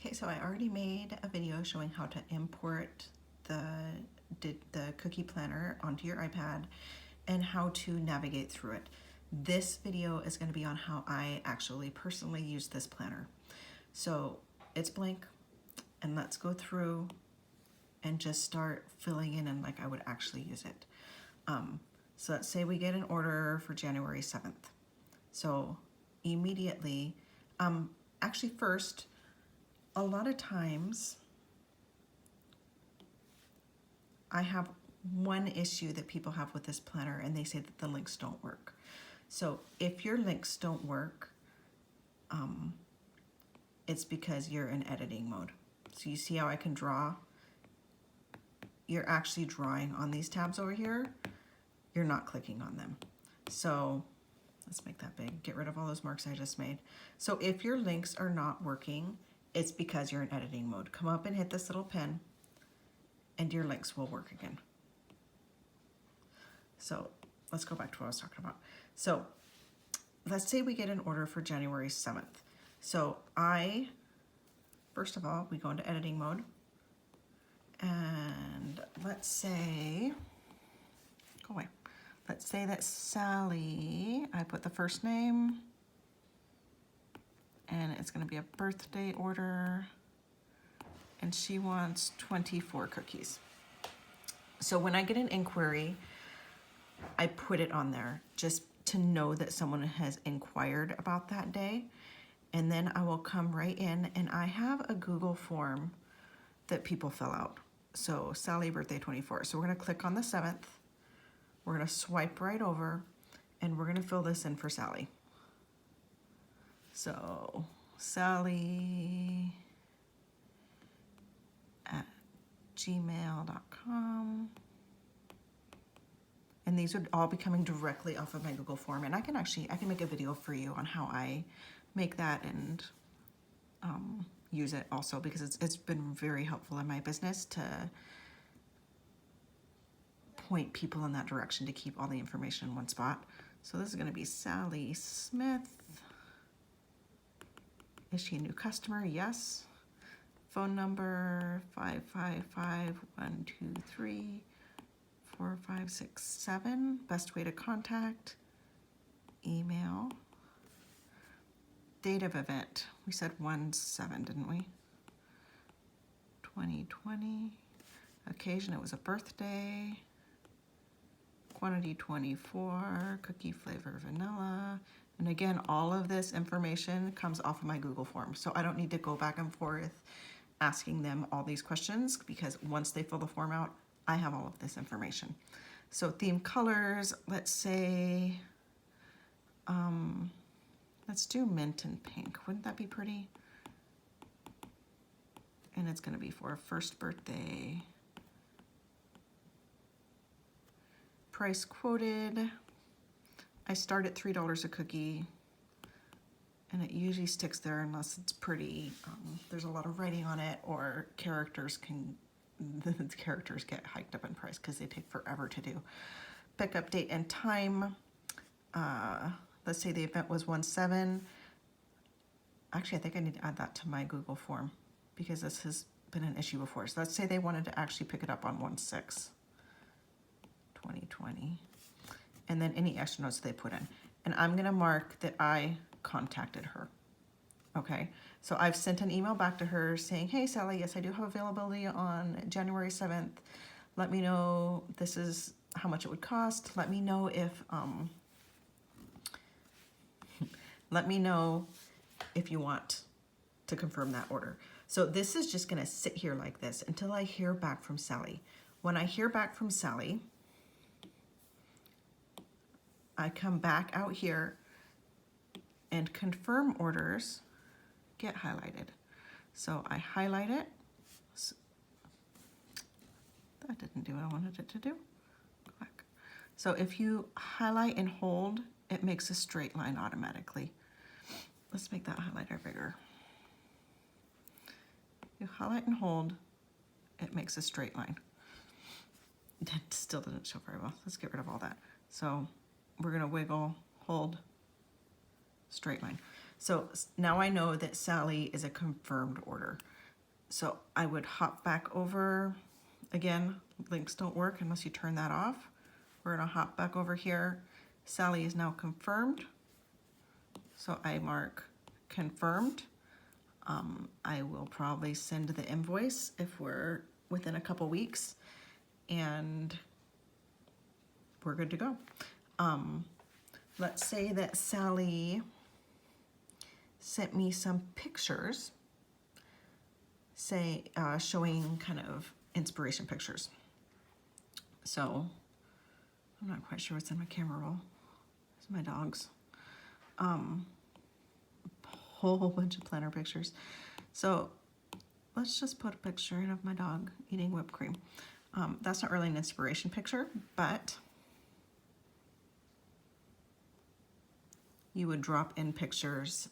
Okay, so I already made a video showing how to import the cookie planner onto your iPad and how to navigate through it. This video is going to be on how I actually personally use this planner. So it's blank, and let's go through and just start filling in and like I would actually use it. So let's say we get an order for January 7th. So immediately, actually first, a lot of times I have one issue that people have with this planner, and they say that the links don't work. So if your links don't work, it's because you're in editing mode. So you see how I can draw? You're actually drawing on these tabs over here. You're not clicking on them. So let's make that big. Get rid of all those marks I just made. So if your links are not working, it's because you're in editing mode. Come up and hit this little pen, and your links will work again. So let's go back to what I was talking about. So let's say we get an order for January 7th. So first of all, we go into editing mode, and let's say, go away. Let's say that Sally, I put the first name, and it's gonna be a birthday order, and she wants 24 cookies. So when I get an inquiry, I put it on there just to know that someone has inquired about that day. And then I will come right in, and I have a Google form that people fill out. So Sally, birthday 24. So we're gonna click on the 7th. We're gonna swipe right over, and we're gonna fill this in for Sally. So Sally at gmail.com. And these would all be coming directly off of my Google form. And I can make a video for you on how I make that and use it also, because it's been very helpful in my business to point people in that direction to keep all the information in one spot. So this is gonna be Sally Smith. Is she a new customer? Yes. Phone number 555-123-4567. Best way to contact. Email. Date of event. We said 1/7, didn't we? 2020. Occasion, it was a birthday. Quantity 24. Cookie flavor vanilla. And again, all of this information comes off of my Google form. So I don't need to go back and forth asking them all these questions, because once they fill the form out, I have all of this information. So theme colors, let's say, let's do mint and pink. Wouldn't that be pretty? And it's gonna be for a first birthday. Price quoted. I start at $3 a cookie, and it usually sticks there unless it's pretty, there's a lot of writing on it, or the characters get hiked up in price because they take forever to do. Pickup date and time. Let's say the event was 1/7. Actually, I think I need to add that to my Google form, because this has been an issue before. So let's say they wanted to actually pick it up on 1/6/2020. And then any extra notes they put in. And I'm gonna mark that I contacted her. Okay, so I've sent an email back to her saying, hey Sally, yes, I do have availability on January 7th. Let me know, this is how much it would cost. Let me know if, you want to confirm that order. So this is just gonna sit here like this until I hear back from Sally. When I hear back from Sally, I come back out here, and confirm orders get highlighted. So I highlight it. That didn't do what I wanted it to do. Go back. So if you highlight and hold, it makes a straight line automatically. Let's make that highlighter bigger. You highlight and hold, it makes a straight line. That still didn't show very well. Let's get rid of all that. So we're gonna wiggle, hold, straight line. So now I know that Sally is a confirmed order. So I would hop back over, again, links don't work unless you turn that off. We're gonna hop back over here. Sally is now confirmed. So I mark confirmed. I will probably send the invoice if we're within a couple weeks, and we're good to go. Let's say that Sally sent me some pictures, say showing kind of inspiration pictures. So I'm not quite sure what's in my camera roll. It's my dogs. Whole bunch of planner pictures. So let's just put a picture in of my dog eating whipped cream. That's not really an inspiration picture, but you would drop in pictures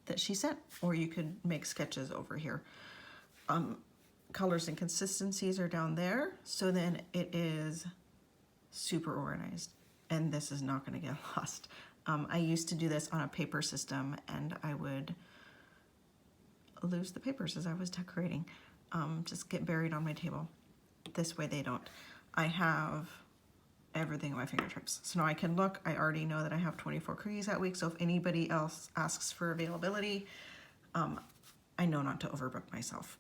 that she sent, or you could make sketches over here. Colors and consistencies are down there, so then it is super organized, and this is not going to get lost. I used to do this on a paper system, and I would lose the papers as I was decorating. Just get buried on my table. This way they don't. I have everything at my fingertips. So now I can look. I already know that I have 24 cookies that week, so if anybody else asks for availability, I know not to overbook myself.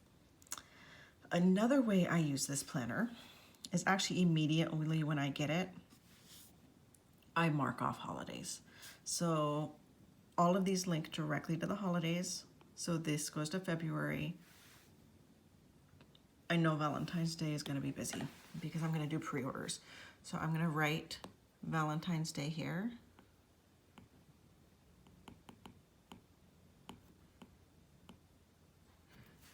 Another way I use this planner is actually immediately when I get it, I mark off holidays. So all of these link directly to the holidays. So this goes to February. I know Valentine's Day is going to be busy because I'm going to do pre-orders. So I'm going to write Valentine's Day here.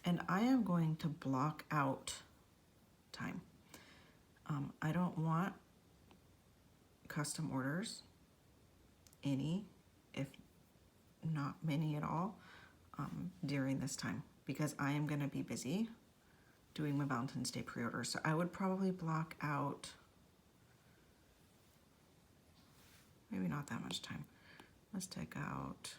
And I am going to block out time. I don't want custom orders, any, if not many at all, during this time, because I am going to be busy doing my Valentine's Day pre-order. So I would probably block out maybe not that much time. Let's take out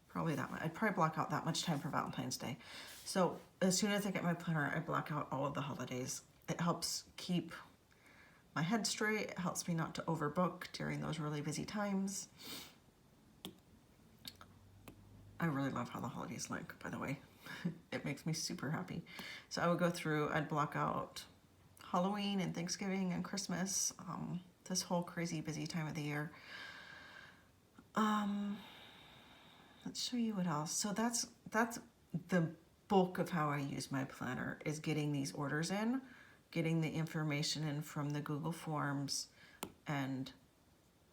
probably that much. I'd probably block out that much time for Valentine's Day. So as soon as I get my planner, I block out all of the holidays. It helps keep my head straight. It helps me not to overbook during those really busy times. I really love how the holidays look, by the way. It makes me super happy. So I would go through, I'd block out Halloween and Thanksgiving and Christmas, this whole crazy busy time of the year. Let's show you what else. So that's the bulk of how I use my planner, is getting these orders in, getting the information in from the Google Forms and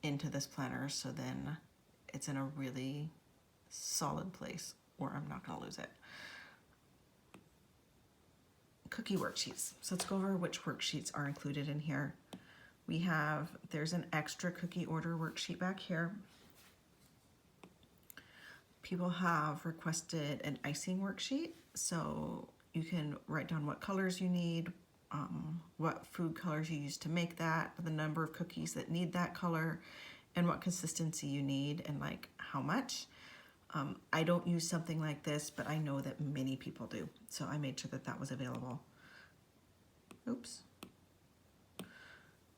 into this planner, so then it's in a really solid place or I'm not going to lose it. Cookie worksheets. So let's go over which worksheets are included in here. There's an extra cookie order worksheet back here. People have requested an icing worksheet, so you can write down what colors you need, what food colors you use to make that, the number of cookies that need that color, and what consistency you need and like how much. I don't use something like this, but I know that many people do, so I made sure that that was available. Oops.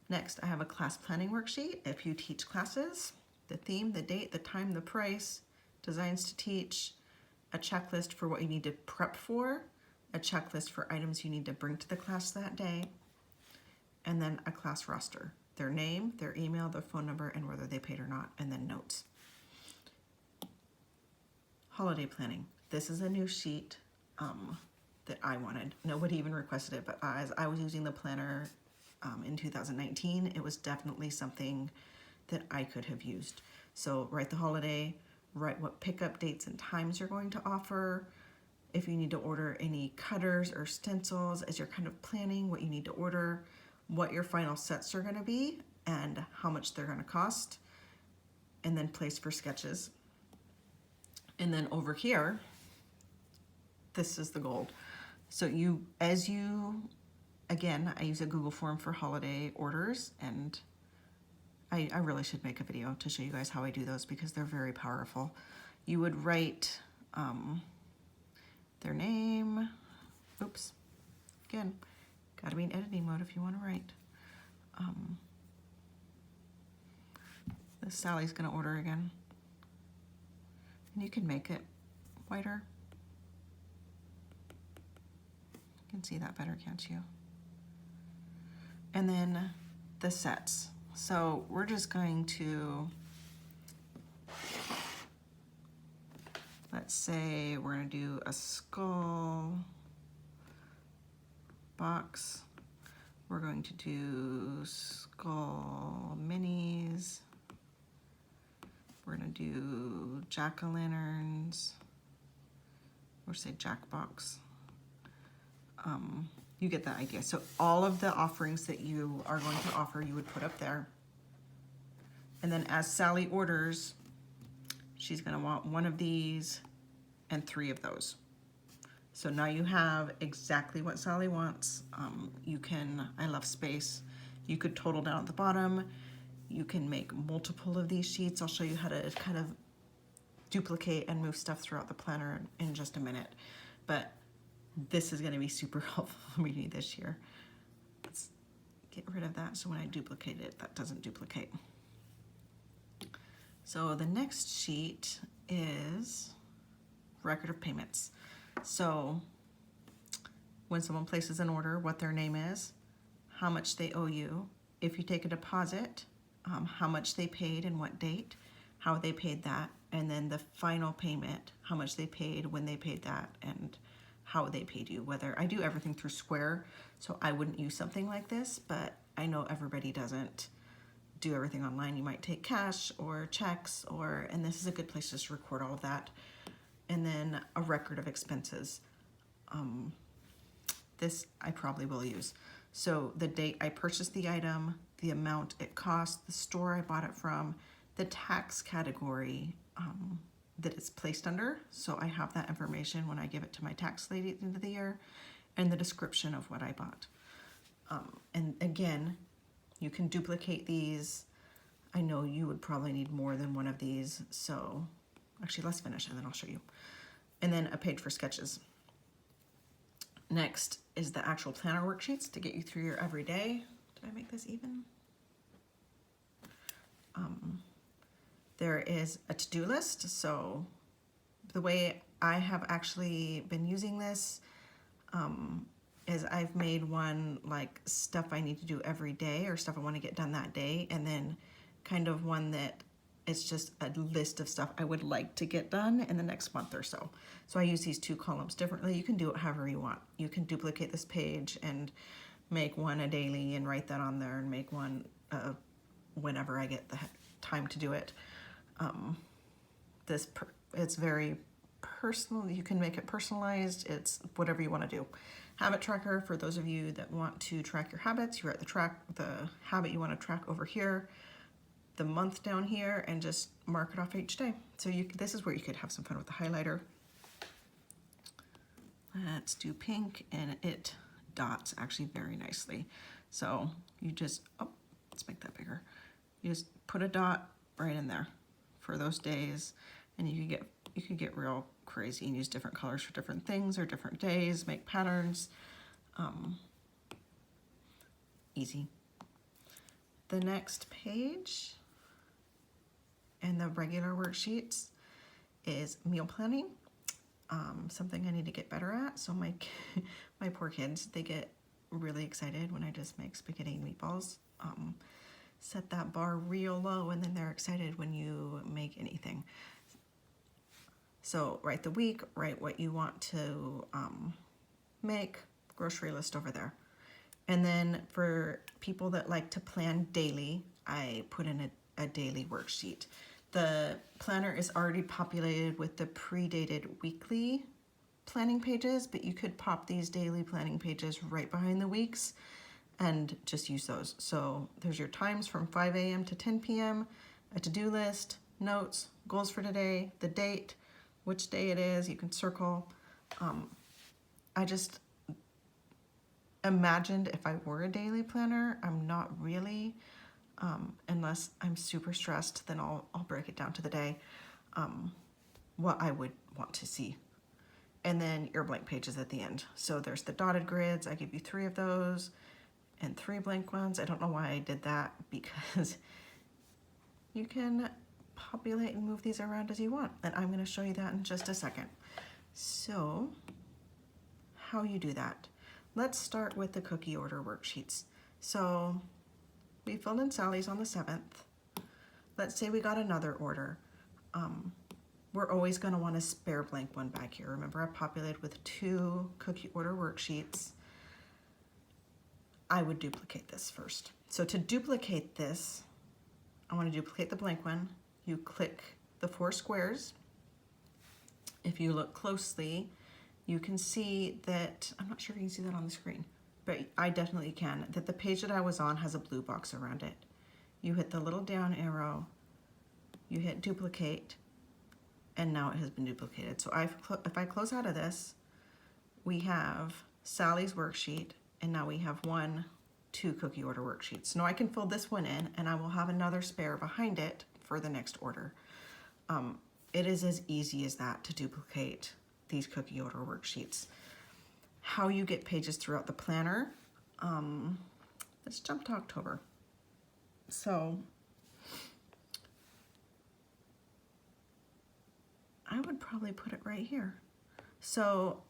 Next, I have a class planning worksheet. If you teach classes, the theme, the date, the time, the price, designs to teach, a checklist for what you need to prep for, a checklist for items you need to bring to the class that day, and then a class roster, their name, their email, their phone number, and whether they paid or not, and then notes. Holiday planning. This is a new sheet that I wanted. Nobody even requested it, but as I was using the planner in 2019, it was definitely something that I could have used. So write the holiday, write what pickup dates and times you're going to offer, if you need to order any cutters or stencils as you're kind of planning what you need to order, what your final sets are going to be and how much they're going to cost, and then place for sketches. And then over here, this is the gold. So again, I use a Google form for holiday orders, and I really should make a video to show you guys how I do those because they're very powerful. You would write their name. Oops, again, gotta be in editing mode if you want to write. This Sally's gonna order again. And you can make it whiter. You can see that better, can't you? And then the sets. So we're just going to, let's say we're gonna do a skull box. We're going to do skull minis. We're gonna do jack-o'-lanterns, or say jack box. You get the idea. So all of the offerings that you are going to offer, you would put up there. And then as Sally orders, she's gonna want one of these and 3 of those. So now you have exactly what Sally wants. You can, I love space. You could total down at the bottom. You can make multiple of these sheets. I'll show you how to kind of duplicate and move stuff throughout the planner in just a minute. But this is gonna be super helpful for me this year. Let's get rid of that so when I duplicate it, that doesn't duplicate. So the next sheet is record of payments. So when someone places an order, what their name is, how much they owe you, if you take a deposit, how much they paid and what date, how they paid that, and then the final payment, how much they paid, when they paid that, and how they paid you. Whether I do everything through Square, so I wouldn't use something like this, but I know everybody doesn't do everything online. You might take cash or checks, and this is a good place just to record all of that. And then a record of expenses. This I probably will use. So the date I purchased the item, the amount it cost, the store I bought it from, the tax category that it's placed under. So I have that information when I give it to my tax lady at the end of the year, and the description of what I bought. And again, you can duplicate these. I know you would probably need more than one of these. So actually let's finish and then I'll show you. And then a page for sketches. Next is the actual planner worksheets to get you through your everyday. Did I make this even? There is a to-do list. So the way I have actually been using this is I've made one like stuff I need to do every day or stuff I want to get done that day, and then kind of one that it's just a list of stuff I would like to get done in the next month or so. So I use these 2 columns differently. You can do it however you want. You can duplicate this page and make one a daily and write that on there, and make one whenever I get the time to do it. It's very personal. You can make it personalized. It's whatever you want to do. Habit tracker, for those of you that want to track your habits, you write the habit you want to track over here, the month down here, and just mark it off each day. So this is where you could have some fun with the highlighter. Let's do pink, and it dots actually very nicely. So you just, let's make that bigger. You just put a dot right in there for those days, and you could get real crazy and use different colors for different things or different days, make patterns. Easy. The next page and the regular worksheets is meal planning. Something I need to get better at. So my poor kids, they get really excited when I just make spaghetti and meatballs. Set that bar real low, and then they're excited when you make anything. So write the week, write what you want to make, grocery list over there. And then for people that like to plan daily, I put in a daily worksheet. The planner is already populated with the pre-dated weekly planning pages, but you could pop these daily planning pages right behind the weeks and just use those. So there's your times from 5 a.m. to 10 p.m., a to-do list, notes, goals for today, the date, which day it is, you can circle. I just imagined if I were a daily planner. I'm not really, unless I'm super stressed, then I'll break it down to the day, what I would want to see. and then your blank pages at the end. So there's the dotted grids. I give you 3 of those and 3 blank ones. I don't know why I did that, because you can populate and move these around as you want. And I'm going to show you that in just a second. So how you do that. Let's start with the cookie order worksheets. So we filled in Sally's on the 7th. Let's say we got another order. We're always going to want a spare blank one back here. Remember, I populated with 2 cookie order worksheets. I would duplicate this first. So to duplicate this, I want to duplicate the blank one. You click the 4 squares. If you look closely, you can see that, I'm not sure if you can see that on the screen, but I definitely can, that the page that I was on has a blue box around it. You hit the little down arrow, you hit duplicate, and now it has been duplicated. So if I close out of this, we have Sally's worksheet, and now we have 2 cookie order worksheets. Now I can fill this one in, and I will have another spare behind it for the next order. It is as easy as that to duplicate these cookie order worksheets. How you get pages throughout the planner, let's jump to October. So I would probably put it right here. So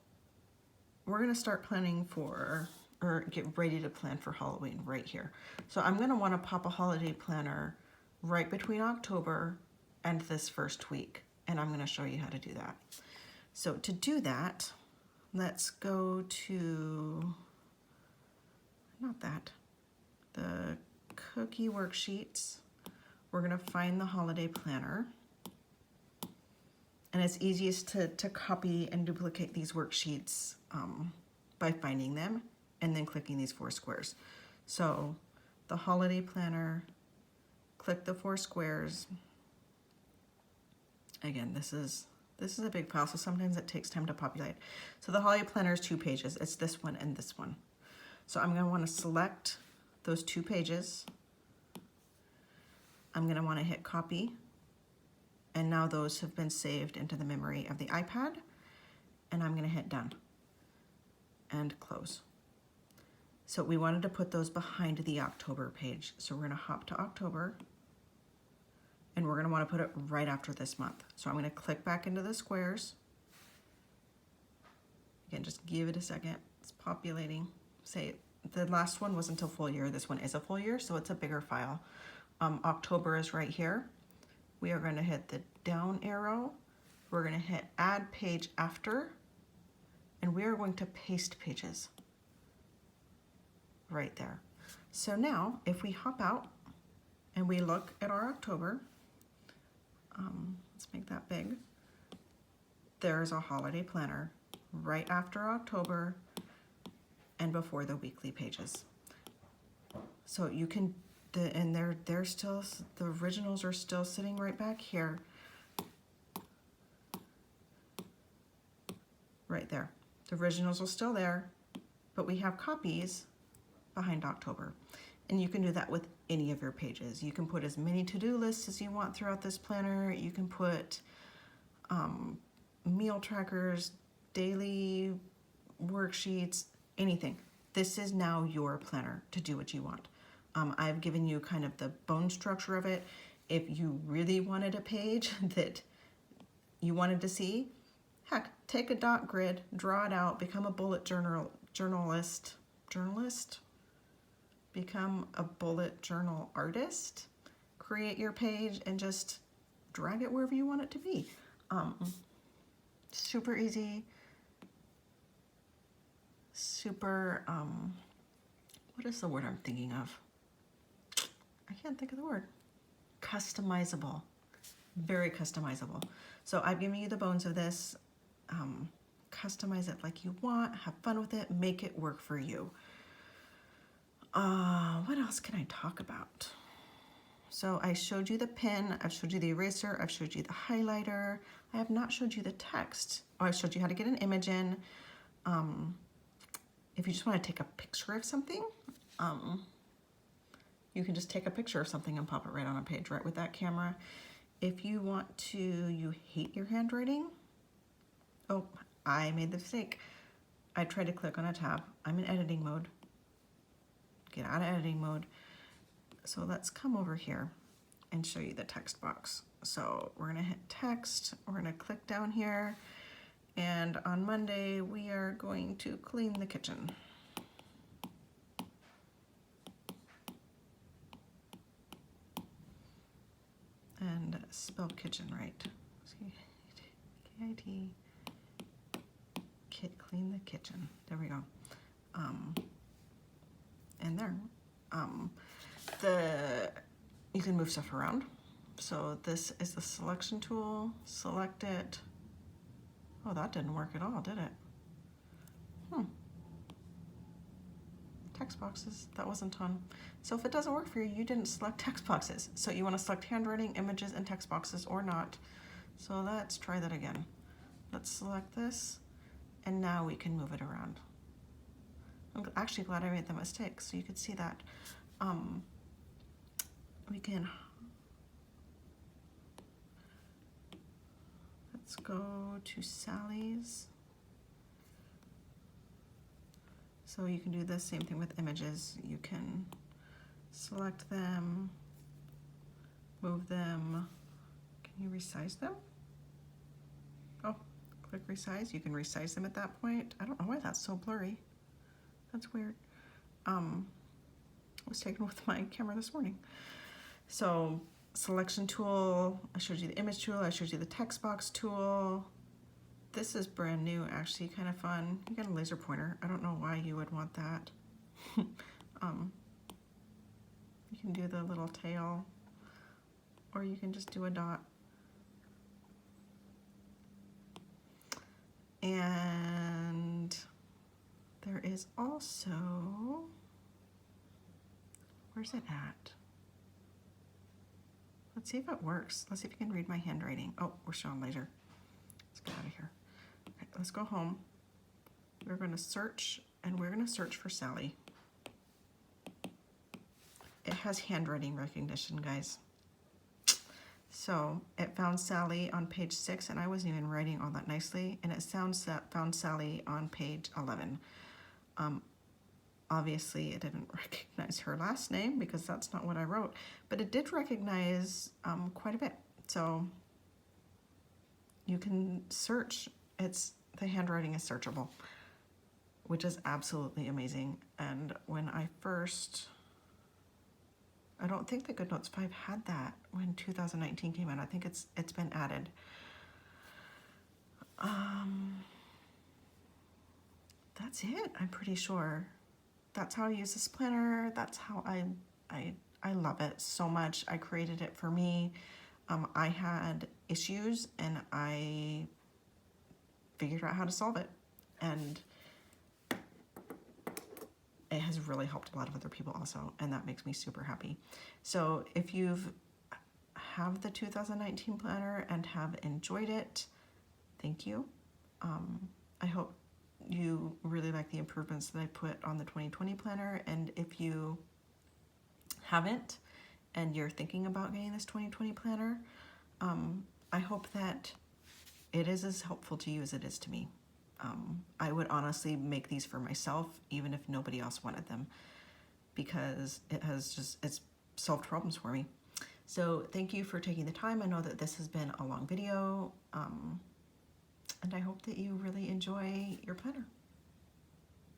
we're gonna start planning for, or get ready to plan for Halloween right here. So I'm gonna wanna pop a holiday planner right between October and this first week. And I'm gonna show you how to do that. So to do that, let's go to, not that, the cookie worksheets. We're gonna find the holiday planner. And it's easiest to copy and duplicate these worksheets by finding them and then clicking these 4 squares. So the holiday planner, click the 4 squares. Again, this is a big file, so sometimes it takes time to populate. So the holiday planner is 2 pages. It's this one and this one. So I'm gonna wanna select those 2 pages. I'm gonna wanna hit copy. And now those have been saved into the memory of the iPad. And I'm gonna hit done and close. So we wanted to put those behind the October page. So we're gonna hop to October, and we're gonna wanna put it right after this month. So I'm gonna click back into the squares. Again, just give it a second. It's populating. Say the last one was until full year. This one is a full year, so it's a bigger file. October is right here. We are going to hit the down arrow. We're going to hit add page after, and we are going to paste pages right there. So now if we hop out and we look at our October, let's make that big. There's a holiday planner right after October and before the weekly pages. So you can, and they're still, the originals are still sitting right back here. Right there. The originals are still there, but we have copies behind October. And you can do that with any of your pages. You can put as many to-do lists as you want throughout this planner. You can put meal trackers, daily worksheets, anything. This is now your planner to do what you want. I've given you kind of the bone structure of it. If you really wanted a page that you wanted to see, heck, take a dot grid, draw it out, become a bullet journalist, become a bullet journal artist, create your page, and just drag it wherever you want it to be. Super easy, super, what is the word I'm thinking of? I can't think of the word. Customizable, very customizable. So I've given you the bones of this. Customize it like you want, have fun with it, make it work for you. What else can I talk about? So I showed you the pen, I've showed you the eraser, I've showed you the highlighter. I have not showed you the text. Oh, I showed you how to get an image in. If you just want to take a picture of something, you can just take a picture of something and pop it right on a page, right with that camera. If you want to, you hate your handwriting. Oh, I made the mistake. I tried to click on a tab. I'm in editing mode. Get out of editing mode. So let's come over here and show you the text box. So we're gonna hit text, we're gonna click down here, and on Monday we are going to clean the kitchen. And spell kitchen right. K-I-T, clean the kitchen. There we go. And there. You can move stuff around. So this is the selection tool. Select it. Oh, that didn't work at all, did it? Text boxes, that wasn't on. So if it doesn't work for you, you didn't select text boxes. So you want to select handwriting, images, and text boxes or not. So let's try that again. Let's select this, and now we can move it around. I'm actually glad I made the mistake, so you could see that. We can, let's go to Sally's. So you can do the same thing with images. You can select them, move them. Can you resize them? Oh, click resize. You can resize them at that point. I don't know why that's so blurry. That's weird. It was taken with my camera this morning. So selection tool, I showed you the image tool, I showed you the text box tool. This is brand new, actually kind of fun. You got a laser pointer. I don't know why you would want that. You can do the little tail, or you can just do a dot. And there is also, where's it at? Let's see if it works. Let's see if you can read my handwriting. Oh, we're showing laser. Let's get out of here. Okay, let's go home. We're going to search, and we're going to search for Sally. It has handwriting recognition, guys. So it found Sally on page 6, and I wasn't even writing all that nicely, and it found Sally on page 11. Obviously, it didn't recognize her last name because that's not what I wrote, but it did recognize quite a bit. So you can search. The handwriting is searchable, which is absolutely amazing. And when I don't think the GoodNotes 5 had that when 2019 came out. I think it's been added. That's it, I'm pretty sure. That's how I use this planner. That's how I love it so much. I created it for me. I had issues and I figured out how to solve it. And it has really helped a lot of other people also, and that makes me super happy. So if you've have the 2019 planner and have enjoyed it, thank you. I hope you really like the improvements that I put on the 2020 planner, and if you haven't and you're thinking about getting this 2020 planner, I hope that it is as helpful to you as it is to me. I would honestly make these for myself even if nobody else wanted them, because it's solved problems for me. So thank you for taking the time. I know that this has been a long video, and I hope that you really enjoy your planner.